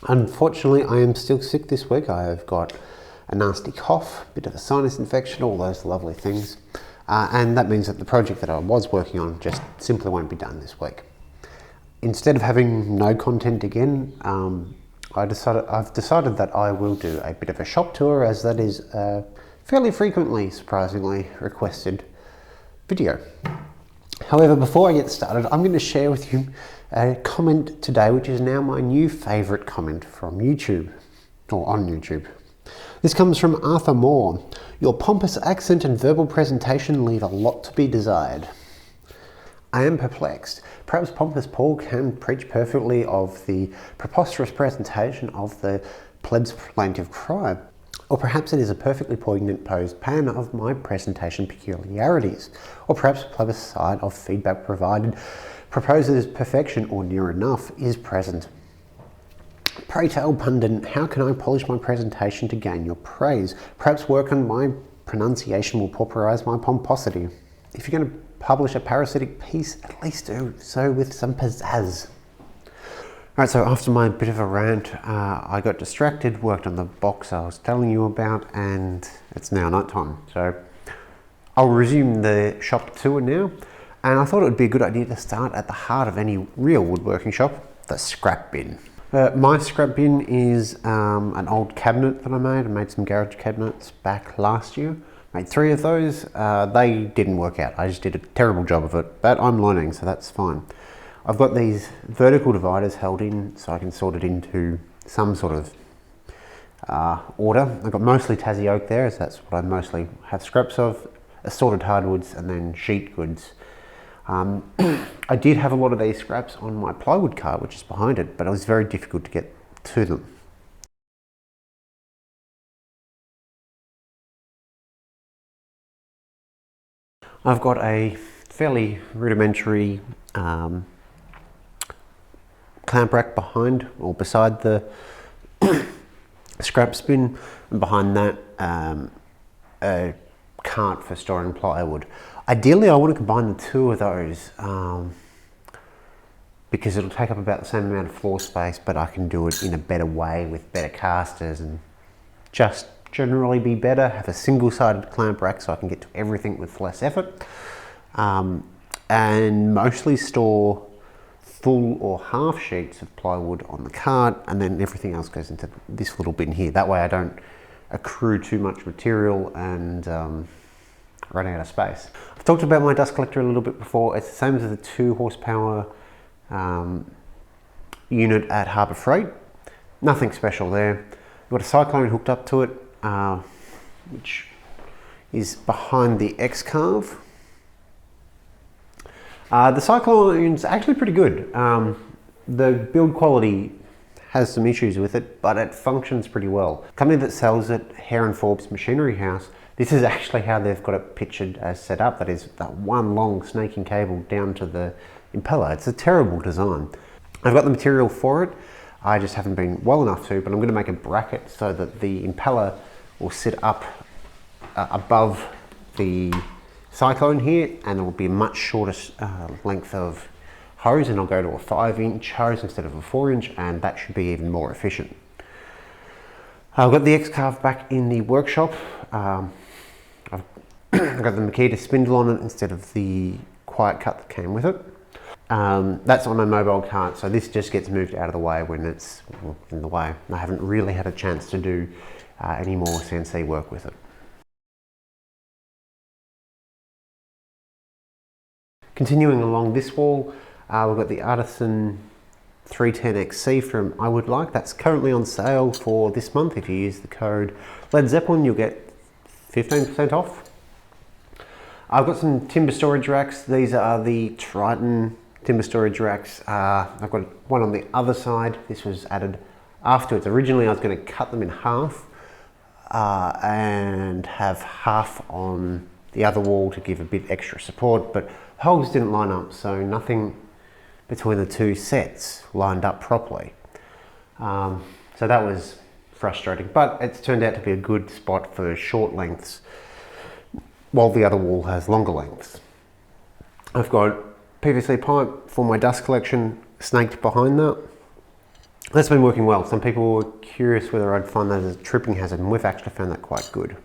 Unfortunately, I am still sick this week. I have got a nasty cough, a bit of a sinus infection, all those lovely things. And that means that the project that I was working on just simply won't be done this week. Instead of having no content again, I've decided that I will do a bit of a shop tour, as that is a fairly frequently, surprisingly, requested video. However, before I get started, I'm going to share with you a comment today, which is now my new favourite comment from YouTube, or on YouTube. This comes from Arthur Moore. Your pompous accent and verbal presentation leave a lot to be desired. I am perplexed. Perhaps Pompous Paul can preach perfectly of the preposterous presentation of the plebs plaintive cry. Or perhaps it is a perfectly poignant posed pan of my presentation peculiarities. Or perhaps a plebiscite of feedback provided proposes perfection or near enough is present. Pray tell, pundit, how can I polish my presentation to gain your praise? Perhaps work on my pronunciation will pauperise my pomposity. If you're going to publish a parasitic piece, at least do so with some pizzazz. Alright, so after my bit of a rant, I got distracted, worked on the box I was telling you about, and it's now night time. So I'll resume the shop tour now, and I thought it would be a good idea to start at the heart of any real woodworking shop, the scrap bin. My scrap bin is an old cabinet that I made. I made some garage cabinets back last year. Made 3 of those. They didn't work out. I just did a terrible job of it, but I'm learning, so that's fine. I've got these vertical dividers held in so I can sort it into some sort of order. I've got mostly Tassie oak there, as that's what I mostly have scraps of, assorted hardwoods and then sheet goods. I did have a lot of these scraps on my plywood cart, which is behind it, but it was very difficult to get to them. I've got a fairly rudimentary clamp rack behind or beside the scrap bin, and behind that a cart for storing plywood. Ideally, I want to combine the 2 of those because it'll take up about the same amount of floor space, but I can do it in a better way with better casters and just generally be better. Have a single-sided clamp rack so I can get to everything with less effort, and mostly store full or half sheets of plywood on the cart, and then everything else goes into this little bin here. That way I don't accrue too much material and run out of space. I've talked about my dust collector a little bit before. It's the same as the 2 horsepower unit at Harbour Freight. Nothing special there. I've got a cyclone hooked up to it, which is behind the X-Carve. The Cyclone's actually pretty good. The build quality has some issues with it, but it functions pretty well. The company that sells it, Hare & Forbes Machinery House, this is actually how they've got it pictured as set up. That is that one long snaking cable down to the impeller. It's a terrible design. I've got the material for it. I just haven't been well enough to, but I'm going to make a bracket so that the impeller will sit up above the Cyclone here, and it will be a much shorter length of hose, and I'll go to a 5-inch hose instead of a 4-inch, and that should be even more efficient. I've got the X-Carve back in the workshop. I've got the Makita spindle on it instead of the quiet cut that came with it. That's on my mobile cart, so this just gets moved out of the way when it's in the way. I haven't really had a chance to do any more CNC work with it. Continuing along this wall, we've got the Artisan 310XC from I Would Like. That's currently on sale for this month. If you use the code Led Zeppelin, you'll get 15% off. I've got some timber storage racks. These are the Triton timber storage racks. I've got one on the other side. This was added afterwards. Originally, I was going to cut them in half and have half on the other wall to give a bit extra support, but holes didn't line up, so nothing between the 2 sets lined up properly. So that was frustrating, but it's turned out to be a good spot for short lengths while the other wall has longer lengths. I've got PVC pipe for my dust collection snaked behind that. That's been working well. Some people were curious whether I'd find that as a tripping hazard, and we've actually found that quite good.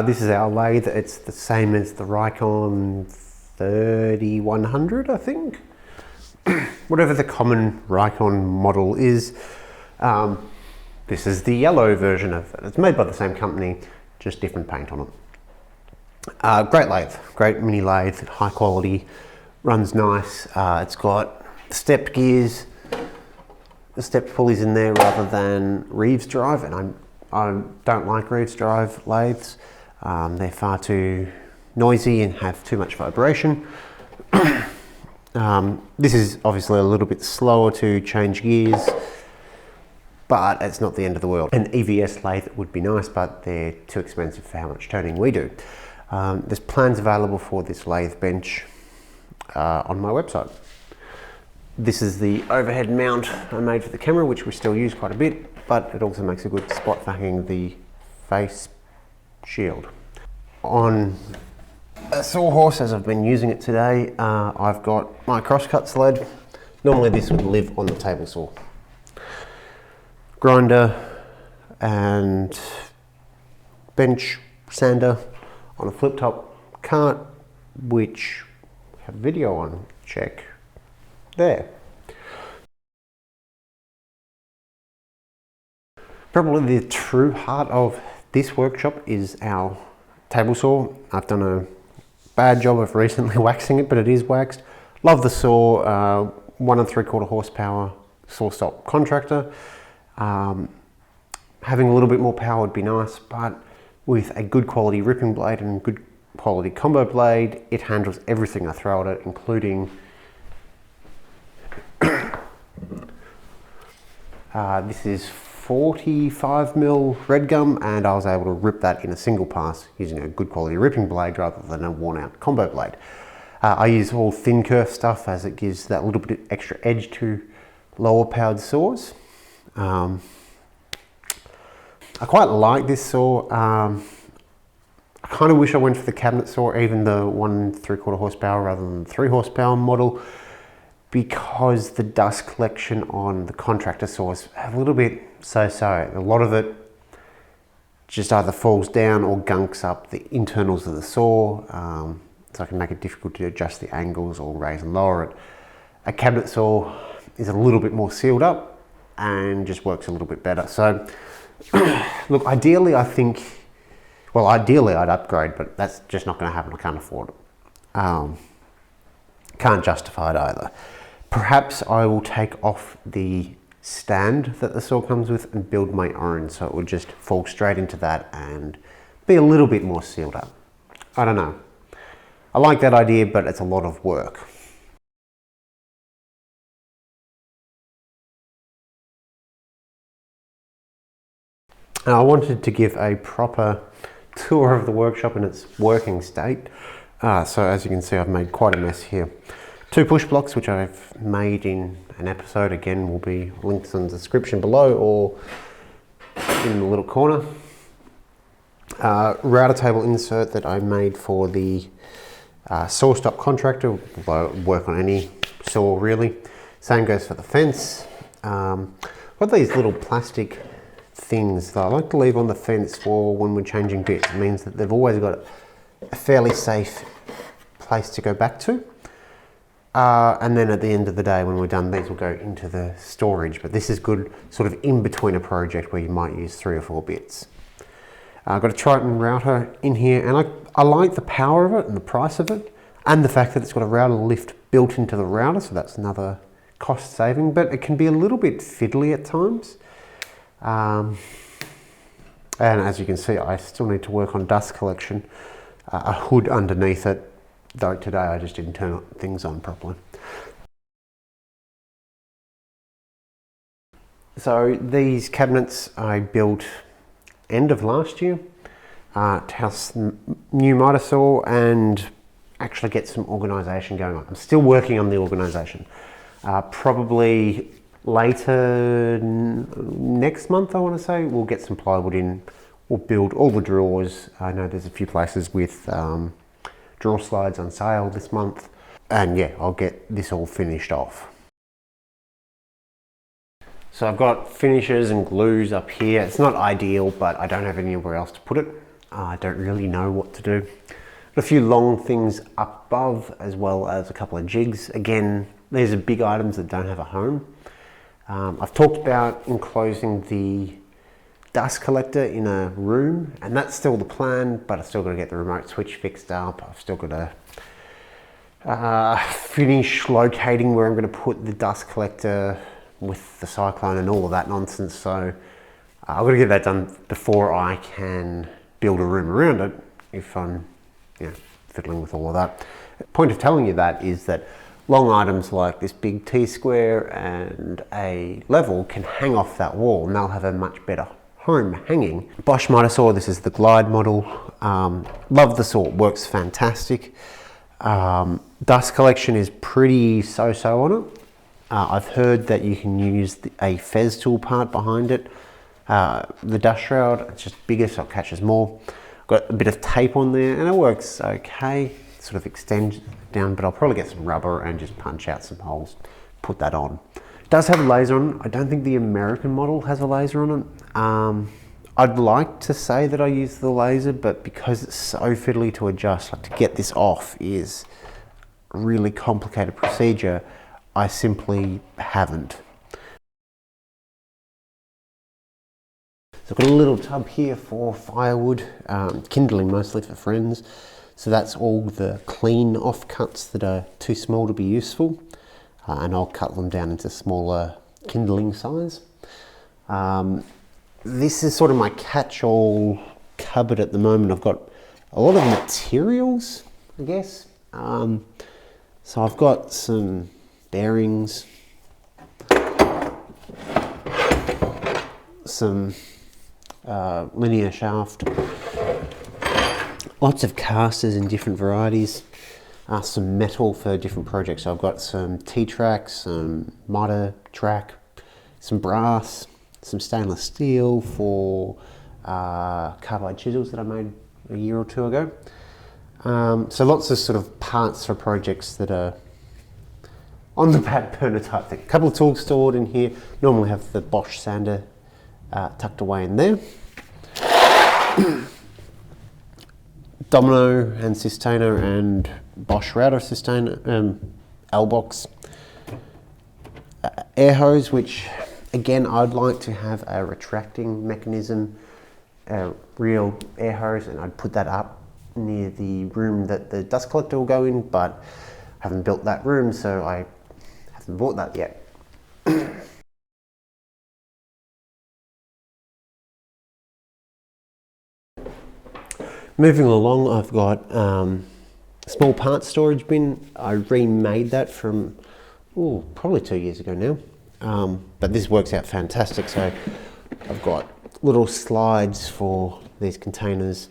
This is our lathe. It's the same as the Rikon 3100, I think. Whatever the common Rikon model is. This is the yellow version of it. It's made by the same company, just different paint on it. Great lathe, great mini lathe, high quality, runs nice. It's got stepped gears, the stepped pulleys in there rather than Reeves drive, and I don't like Reeves drive lathes. They're far too noisy and have too much vibration. This is obviously a little bit slower to change gears, but it's not the end of the world. An EVS lathe would be nice, but they're too expensive for how much turning we do. There's plans available for this lathe bench on my website. This is the overhead mount I made for the camera, which we still use quite a bit, but it also makes a good spot for hanging the face shield. On a sawhorse, as I've been using it today, I've got my crosscut sled. Normally this would live on the table saw. Grinder and bench sander on a flip top cart, which we have video on, check there. Probably the true heart of this workshop is our table saw. I've done a bad job of recently waxing it, but it is waxed. Love the saw, 1 3/4 horsepower SawStop contractor. Having a little bit more power would be nice, but with a good quality ripping blade and good quality combo blade, it handles everything I throw at it, including this is 45mm red gum, and I was able to rip that in a single pass using a good quality ripping blade rather than a worn out combo blade. I use all thin kerf stuff as it gives that little bit extra edge to lower powered saws. I quite like this saw. I kind of wish I went for the cabinet saw, even the 1 3/4 horsepower rather than the 3 horsepower model, because the dust collection on the contractor saws are a little bit so-so. A lot of it just either falls down or gunks up the internals of the saw, so it can make it difficult to adjust the angles or raise and lower it. A cabinet saw is a little bit more sealed up and just works a little bit better. So look, ideally I think, well, ideally I'd upgrade, but that's just not going to happen. I can't afford it. Can't justify it either. Perhaps I will take off the stand that the saw comes with and build my own, so it would just fall straight into that and be a little bit more sealed up. I don't know. I like that idea, but it's a lot of work. Now, I wanted to give a proper tour of the workshop in its working state. So as you can see, I've made quite a mess here. 2 push blocks, which I've made in an episode, again will be linked in the description below or in the little corner. Router table insert that I made for the SawStop contractor, work on any saw really. Same goes for the fence. Got these little plastic things that I like to leave on the fence for when we're changing bits. It means that they've always got a fairly safe place to go back to. And then at the end of the day, when we're done, these will go into the storage. But this is good sort of in between a project where you might use 3 or 4 bits. I've got a Triton router in here, and I like the power of it and the price of it, and the fact that it's got a router lift built into the router, so that's another cost saving, but it can be a little bit fiddly at times. And as you can see, I still need to work on dust collection, a hood underneath it, though today I just didn't turn things on properly. So these cabinets I built end of last year to house new miter saw and actually get some organisation going on. I'm still working on the organisation. Probably later next month, I want to say, we'll get some plywood in. We'll build all the drawers. I know there's a few places with drawers draw slides on sale this month. And yeah, I'll get this all finished off. So I've got finishes and glues up here. It's not ideal, but I don't have anywhere else to put it. I don't really know what to do. Got a few long things up above, as well as a couple of jigs. Again, these are big items that don't have a home. I've talked about enclosing the dust collector in a room, and that's still the plan, but I've still got to get the remote switch fixed up. I've still got to finish locating where I'm going to put the dust collector with the cyclone and all of that nonsense. So I've got to get that done before I can build a room around it, if I'm fiddling with all of that. The point of telling you that is that long items like this big T-square and a level can hang off that wall, and they'll have a much better home hanging. Bosch Mitre Saw, this is the Glide model. Love the saw, works fantastic. Dust collection is pretty so-so on it. I've heard that you can use a Fez tool part behind it. The dust shroud, it's just bigger so it catches more. Got a bit of tape on there and it works okay. Sort of extends down, but I'll probably get some rubber and just punch out some holes, put that on. It does have a laser on it. I don't think the American model has a laser on it. I'd like to say that I use the laser, but because it's so fiddly to adjust, like to get this off is a really complicated procedure, I simply haven't. So I've got a little tub here for firewood, kindling mostly for friends. So that's all the clean offcuts that are too small to be useful. And I'll cut them down into smaller kindling size. This is sort of my catch-all cupboard at the moment. I've got a lot of materials, I guess. So I've got some bearings, some linear shaft, lots of casters in different varieties, some metal for different projects. So I've got some T-track, some Mitre track, some brass, some stainless steel for carbide chisels that I made a year or two ago. So lots of sort of parts for projects that are on the back burner type thing. A couple of tools stored in here. Normally have the Bosch sander tucked away in there. Domino and Systainer and Bosch router Systainer, L-box. Air hose, which again I'd like to have a retracting mechanism, a real air hose, and I'd put that up near the room that the dust collector will go in, but I haven't built that room, so I haven't bought that yet. Moving along, I've got a small parts storage bin. I remade that from probably 2 years ago now, but this works out fantastic. So I've got little slides for these containers,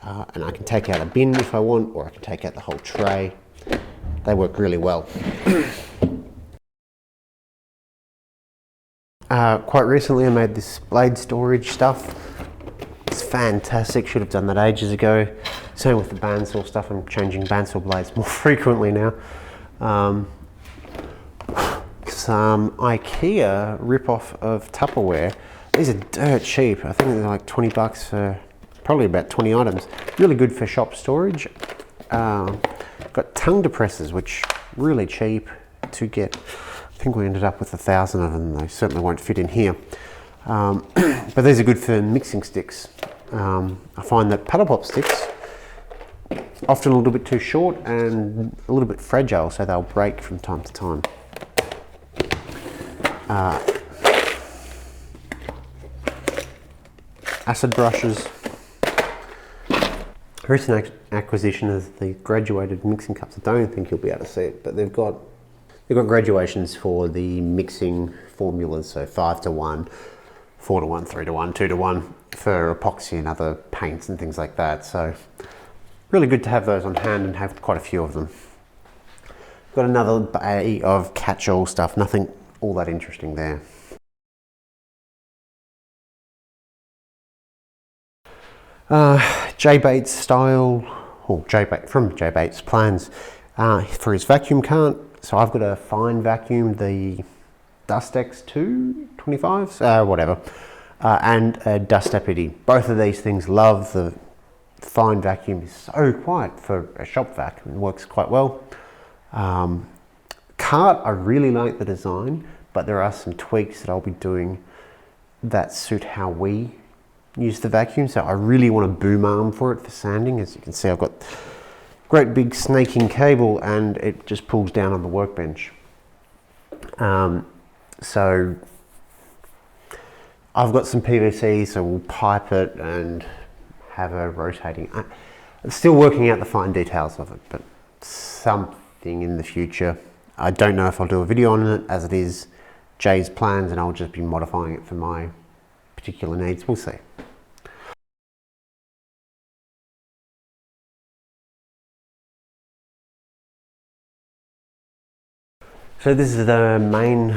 and I can take out a bin if I want, or I can take out the whole tray. They work really well. Quite recently I made this blade storage stuff. It's fantastic, should have done that ages ago. Same with the bandsaw stuff, I'm changing bandsaw blades more frequently now. Some IKEA rip-off of Tupperware. These are dirt cheap. I think they're like 20 bucks for probably about 20 items. Really good for shop storage. Got tongue depressors, which really cheap to get. I think we ended up with 1,000 of them. They certainly won't fit in here. But these are good for mixing sticks. I find that paddle pop sticks often a little bit too short and a little bit fragile, so they'll break from time to time. Acid brushes. Recent acquisition is the graduated mixing cups. I don't think you'll be able to see it, but they've got graduations for the mixing formulas, so 5 to 1, 4 to 1, 3 to 1, 2 to 1 for epoxy and other paints and things like that. So really good to have those on hand and have quite a few of them. Got another bay of catch-all stuff, nothing all that interesting there. J-Bates style or from J Bates Plans, for his vacuum cart. So I've got a fine vacuum, the Dustex 225s, whatever, and a Dust Deputy. Both of these things love the fine vacuum. Is so quiet for a shop vac and works quite well. Cart, I really like the design, but there are some tweaks that I'll be doing that suit how we use the vacuum. So I really want a boom arm for it for sanding. As you can see, I've got great big snaking cable and it just pulls down on the workbench. So I've got some PVC, so we'll pipe it and have a rotating. I'm still working out the fine details of it, but something in the future. I don't know if I'll do a video on it, as it is Jay's plans and I'll just be modifying it for my particular needs. We'll see. So this is the main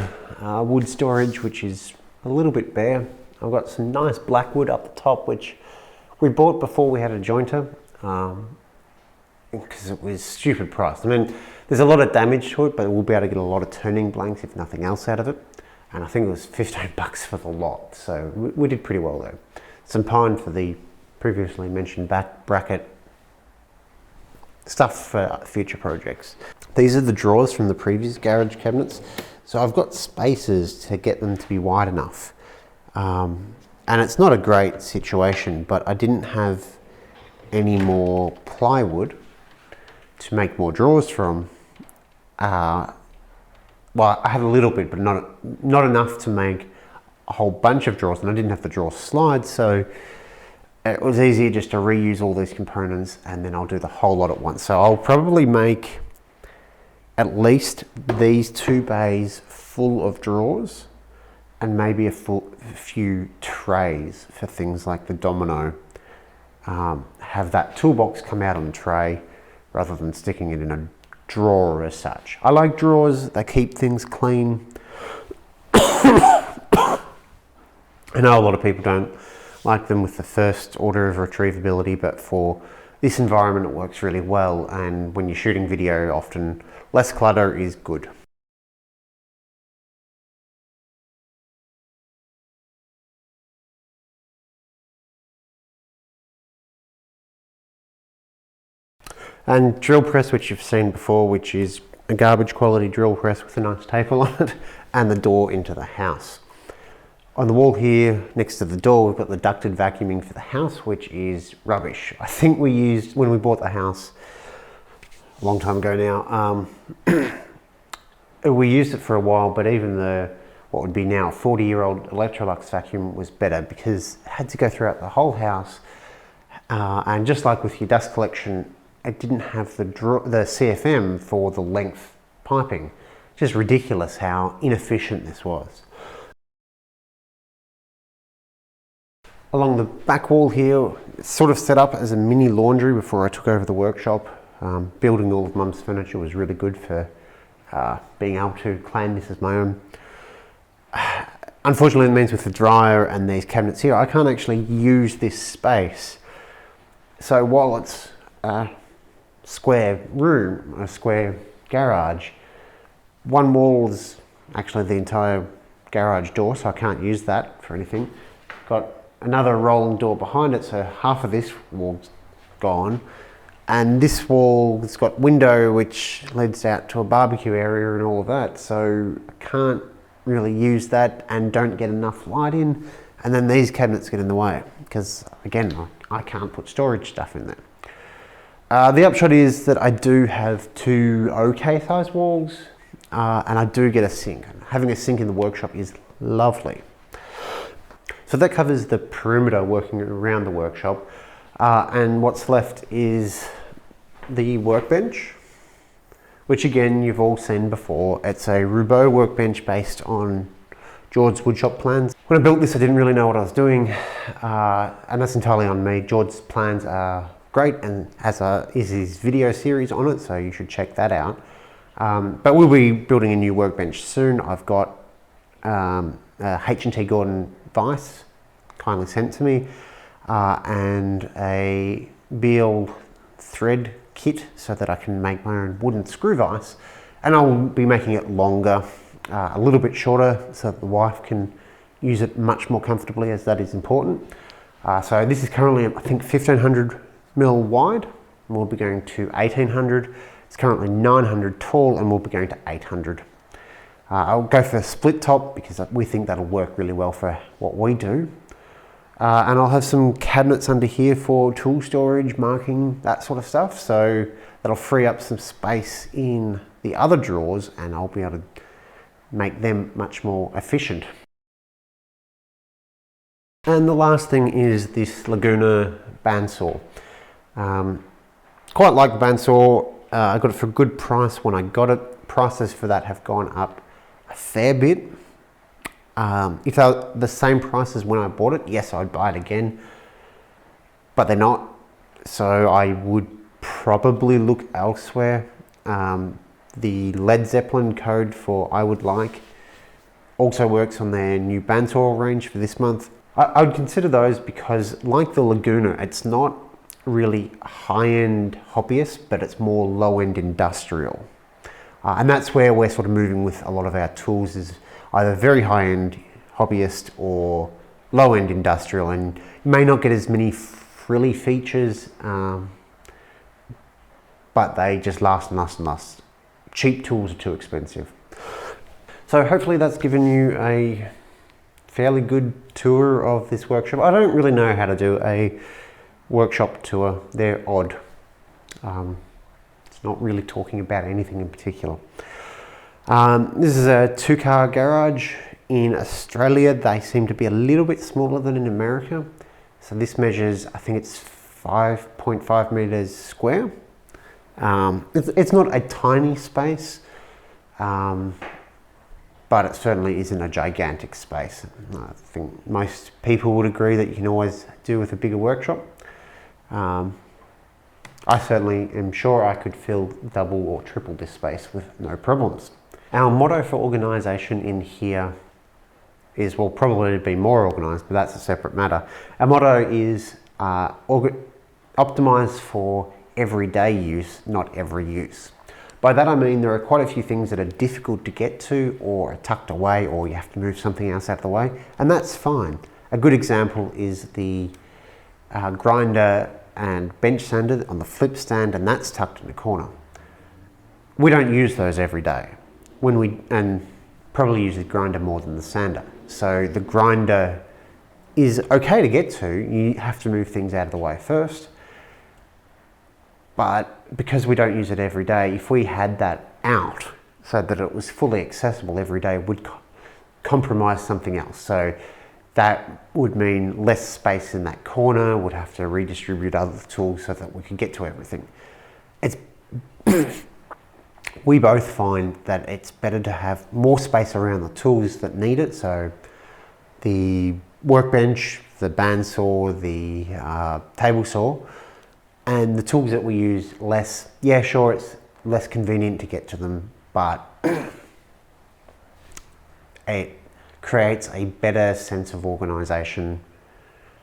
wood storage, which is a little bit bare. I've got some nice black wood up the top, which we bought before we had a jointer, because it was stupid price. I mean, there's a lot of damage to it, but we'll be able to get a lot of turning blanks, if nothing else, out of it. And I think it was 15 bucks for the lot, so we did pretty well there. Some pine for the previously mentioned back bracket. Stuff for future projects. These are the drawers from the previous garage cabinets. So I've got spaces to get them to be wide enough. And it's not a great situation, but I didn't have any more plywood to make more drawers from. Well, I had a little bit, but not enough to make a whole bunch of drawers, and I didn't have the drawer slides, so it was easier just to reuse all these components and then I'll do the whole lot at once. So I'll probably make at least these 2 bays full of drawers and maybe a few trays for things like the domino. Have that toolbox come out on the tray rather than sticking it in a drawer as such. I like drawers, they keep things clean. I know a lot of people don't like them with the first order of retrievability, but for this environment it works really well, and when you're shooting video, often less clutter is good. And drill press, which you've seen before, which is a garbage quality drill press with a nice taper on it, and the door into the house. On the wall here, next to the door, we've got the ducted vacuuming for the house, which is rubbish. I think we used, when we bought the house, a long time ago now, we used it for a while, but even the, what would be now a 40-year-old Electrolux vacuum was better because it had to go throughout the whole house. And just like with your dust collection, it didn't have the CFM for the length piping. Just ridiculous how inefficient this was. Along the back wall here, it's sort of set up as a mini laundry before I took over the workshop. Building all of Mum's furniture was really good for being able to claim this as my own. Unfortunately, it means with the dryer and these cabinets here, I can't actually use this space. So while it's a square room, a square garage, one wall is actually the entire garage door, so I can't use that for anything. Got another rolling door behind it, so half of this wall's gone. And this wall has got window which leads out to a barbecue area and all of that, so I can't really use that and don't get enough light in. And then these cabinets get in the way because, again, I can't put storage stuff in there. The upshot is that I do have 2 okay sized walls, and I do get a sink. Having a sink in the workshop is lovely. So that covers the perimeter working around the workshop, and what's left is the workbench, which again you've all seen before. It's a Roubo workbench based on George's woodshop plans. When I built this I didn't really know what I was doing, and that's entirely on me. George's plans are great, and is his video series on it, so you should check that out. But we'll be building a new workbench soon. I've got H&T Gordon vise kindly sent to me, and a Beal thread kit so that I can make my own wooden screw vise, and I'll be making it longer, a little bit shorter, so that the wife can use it much more comfortably, as that is important. So this is currently, I think, 1500 mil wide, and we'll be going to 1800. It's currently 900 tall, and we'll be going to 800. I'll go for a split top because we think that'll work really well for what we do. And I'll have some cabinets under here for tool storage, marking, that sort of stuff. So that'll free up some space in the other drawers, and I'll be able to make them much more efficient. And the last thing is this Laguna bandsaw. Quite like the bandsaw. I got it for a good price when I got it. Prices for that have gone up a fair bit. If they're the same price as when I bought it, yes, I'd buy it again, but they're not. So I would probably look elsewhere. The Led Zeppelin code for I would like also works on their new bandsaw range for this month. I would consider those because, like the Laguna, it's not really high-end hobbyist, but it's more low-end industrial. And that's where we're sort of moving with a lot of our tools, is either very high-end hobbyist or low-end industrial, and you may not get as many frilly features, but they just last and last and last. Cheap tools are too expensive. So hopefully that's given you a fairly good tour of this workshop. I don't really know how to do a workshop tour. They're odd. It's not really talking about anything in particular. This is a 2-car garage in Australia. They seem to be a little bit smaller than in America. So this measures, I think it's 5.5 meters square. It's not a tiny space, but it certainly isn't a gigantic space. I think most people would agree that you can always do with a bigger workshop. I certainly am sure I could fill double or triple this space with no problems. Our motto for organisation in here is, well, probably to be more organised, but that's a separate matter. Our motto is optimise for everyday use, not every use. By that I mean there are quite a few things that are difficult to get to, or are tucked away, or you have to move something else out of the way, and that's fine. A good example is the grinder and bench sander on the flip stand, and that's tucked in the corner. We don't use those every day. And probably use the grinder more than the sander. So the grinder is okay to get to. You have to move things out of the way first. But because we don't use it every day, if we had that out so that it was fully accessible every day, it would compromise something else. So that would mean less space in that corner, would have to redistribute other tools so that we could get to everything. It's we both find that it's better to have more space around the tools that need it. So the workbench, the bandsaw, the table saw, and the tools that we use less. Yeah, sure, it's less convenient to get to them, but it creates a better sense of organisation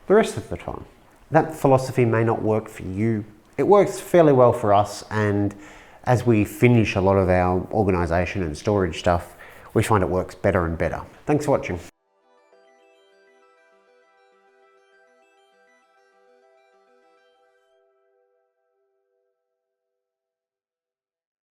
the rest of the time. That philosophy may not work for you. It works fairly well for us, and as we finish a lot of our organisation and storage stuff, we find it works better and better. Thanks for watching.